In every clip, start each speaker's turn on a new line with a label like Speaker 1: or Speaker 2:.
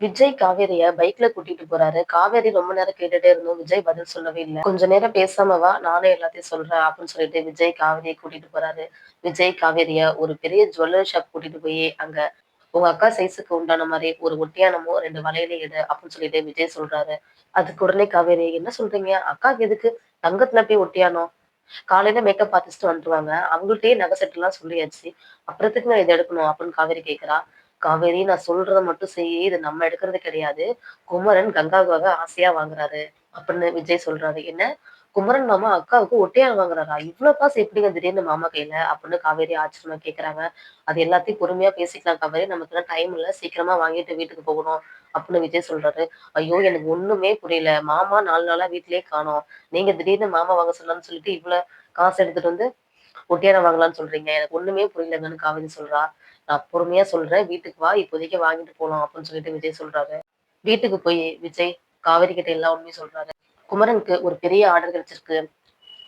Speaker 1: விஜய் காவேரிய பைக்ல கூட்டிட்டு போறாரு. காவேரி ரொம்ப நேரம் கேட்டுட்டே இருந்தும் விஜய் பதில் சொல்லவே இல்ல. கொஞ்ச நேரம் பேசாம வா, நானே எல்லாத்தையும் சொல்றேன் அப்படின்னு சொல்லிட்டு விஜய் காவேரியை கூட்டிட்டு போறாரு. விஜய் காவேரிய ஒரு பெரிய ஜுவல்லரி ஷாப் கூட்டிட்டு போய் அங்க உங்க அக்கா சைஸுக்கு உண்டான மாதிரி ஒரு ஒட்டியானமும் 2 வளையலையும் எடு அப்படின்னு சொல்லிட்டு விஜய் சொல்றாரு. அதுக்கு உடனே காவேரி என்ன சொல்றீங்க? அக்காவுக்கு எதுக்கு தங்கத்துல போய் ஒட்டியானம்? காலையில மேக்கப் ஆர்டிஸ்ட் வந்துருவாங்க. அவங்கள்ட்டயே நகை செட் எல்லாம் சொல்லியாச்சு. அப்புறத்துக்கு நான் இத எடுக்கணும் அப்படின்னு காவேரி கேட்கிறா. காவேரி நான் சொல்றத மட்டும் செய். இது நம்ம எடுக்கிறது கிடையாது. குமரன் கங்காவுக்காக ஆசையா வாங்குறாரு அப்படின்னு விஜய் சொல்றாரு. என்ன? குமரன் மாமா அக்காவுக்கு ஒட்டியாணம் வாங்குறாரா? இவ்ளோ காசு எப்படிங்க திடீர்னு மாமா கையில? அப்படின்னு காவேரி ஆச்சரியமா கேட்கறாங்க. அது எல்லாத்தையும் பொறுமையா பேசிக்கலாம் காவேரி. நமக்குலாம் டைம் இல்ல. சீக்கிரமா வாங்கிட்டு வீட்டுக்கு போகணும் அப்படின்னு விஜய் சொல்றாரு. ஐயோ! எனக்கு ஒண்ணுமே புரியல. மாமா 4 நாளா வீட்லயே காணோம். நீங்க திடீர்னு மாமா வாங்க சொன்னான்னு சொல்லிட்டு இவ்ளோ காசு எடுத்துட்டு வந்து ஒட்டியாணம் வாங்கலாம்ன்னு சொல்றீங்க. எனக்கு ஒண்ணுமே புரியலங்கன்னு காவேரி சொல்றா. நான் பொறுமையா சொல்றேன். வீட்டுக்கு வா. இப்போதைக்கு வாங்கிட்டு போலாம் அப்படின்னு சொல்லிட்டு விஜய் சொல்றாரு. வீட்டுக்கு போய் விஜய் காவேரி கிட்ட எல்லா உண்மையும் சொல்றாரு. குமரனுக்கு ஒரு பெரிய ஆர்டர் கிடைச்சிருக்கு.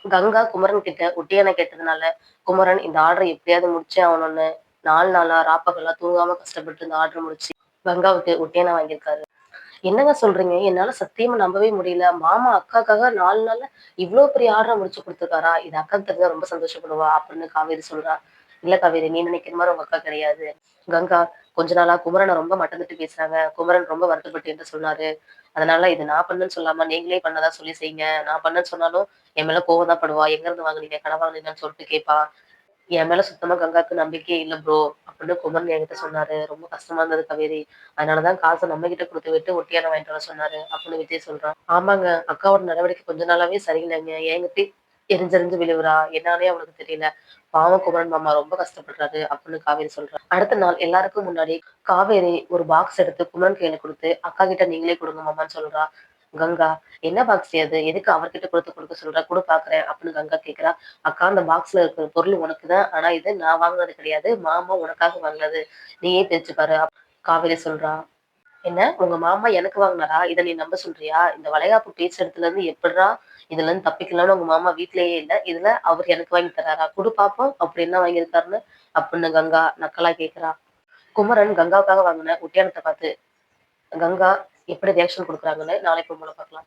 Speaker 1: கங்கா குமரன் கிட்ட ஒட்டியாணம் கேட்டதுனால, குமரன் இந்த ஆர்டர எப்படியாவது முடிச்சே ஆகணும்னு 4 நாளா ராப்பகலா தூங்காம கஷ்டப்பட்டு இந்த ஆர்டர் முடிச்சு கங்காவுக்கு ஒட்டியாணம் வாங்கியிருக்காரு. என்னங்க சொல்றீங்க? என்னால சத்தியமா நம்பவே முடியல. மாமா அக்காக்காக 4 நாள்ல இவ்ளோ பெரிய ஆர்டர முடிச்சு குடுத்துருக்காரா? இது அக்காக்கு தெரிஞ்சா ரொம்ப சந்தோஷப்படுவா அப்படின்னு காவேரி சொல்றா. இல்ல காவேரி, நீ நினைக்கிற மாரி உங்க அக்கா கிடையாது. கங்கா கொஞ்ச நாளா குமரன ரொம்ப மட்டம் தட்டி பேசுறாங்க. குமரன் ரொம்ப வருத்தப்பட்டு என்ட்ட சொன்னாரு. அதனால இது நான் பண்ணேன்னு சொல்லாம நீங்களே பண்ணதா சொல்லி செய்யுங்க. நான் பண்ணேன்னு சொன்னாலும் என் மேல கோவம் தான் படுவா. எங்க இருந்து வாங்குனீங்க? கடன் வாங்குனீங்களான்னு சொல்லிட்டு கேட்பா. என் மேல சுத்தமா கங்காவுக்கு நம்பிக்கையே இல்ல ப்ரோ. அப்படின்னு குமரன் என்கிட்ட சொன்னாரு. ரொம்ப கஷ்டமா இருந்தது காவேரி. அதனாலதான் காச நம்ம கிட்ட குடுத்து விட்டு ஒட்டியாணம் வாங்கிட்டு வர சொன்னாரு அப்படின்னு விஜய் சொல்றான். ஆமாங்க. அக்காவோட நடவடிக்கை கொஞ்ச நாளாவே சரியில்லைங்க. என்கிட்டயே எரிஞ்செரிஞ்சு விழுவுறா. என்னாலயே அவளுக்கு தெரியல. பாவம் குமரன் மாமா ரொம்ப கஷ்டப்படுறாரு அப்படின்னு காவேரி சொல்றா. அடுத்த நாள் எல்லாருக்கும் முன்னாடி காவேரி ஒரு பாக்ஸ் எடுத்து குமரன் கையில குடுத்து, அக்கா கிட்ட நீங்களே குடுங்க மாமான்னு சொல்றா. கங்கா, என்ன பாக்ஸ் அது? எதுக்கு அவர்கிட்ட குடுக்க சொல்ற? குடு பாக்குறேன் அப்படின்னு கங்கா கேட்கிறா. அக்கா அந்த பாக்ஸ்ல இருக்கிற பொருள் உனக்கு தான். ஆனா இது நான் வாங்குனது கிடையாது. மாமா உனக்காக வாங்குனது. நீயே பிரிச்சு பாரு காவேரி சொல்றா. என்ன? உங்க மாமா எனக்கு வாங்குனாரா? இத நீ நம்ப சொல்றியா? இந்த வளைகாப்பு பேச்சு இடத்துல இருந்து எப்பிட்றா இதுல இருந்து தப்பிக்கலாம்னு உங்க மாமா வீட்லயே இல்ல. இதுல அவர் எனக்கு வாங்கி தராரா? குடு பாப்போம். அப்படி என்ன வாங்கியிருக்காருன்னு அப்படின்னு கங்கா நக்கலா கேட்கிறா. குமரன் கங்காவுக்காக வாங்குன ஒட்டியாணத்த பார்த்து கங்கா எப்படி ரியாக்ஷன் குடுக்குறாங்கன்னு நாளைக்கு பார்க்கலாம்.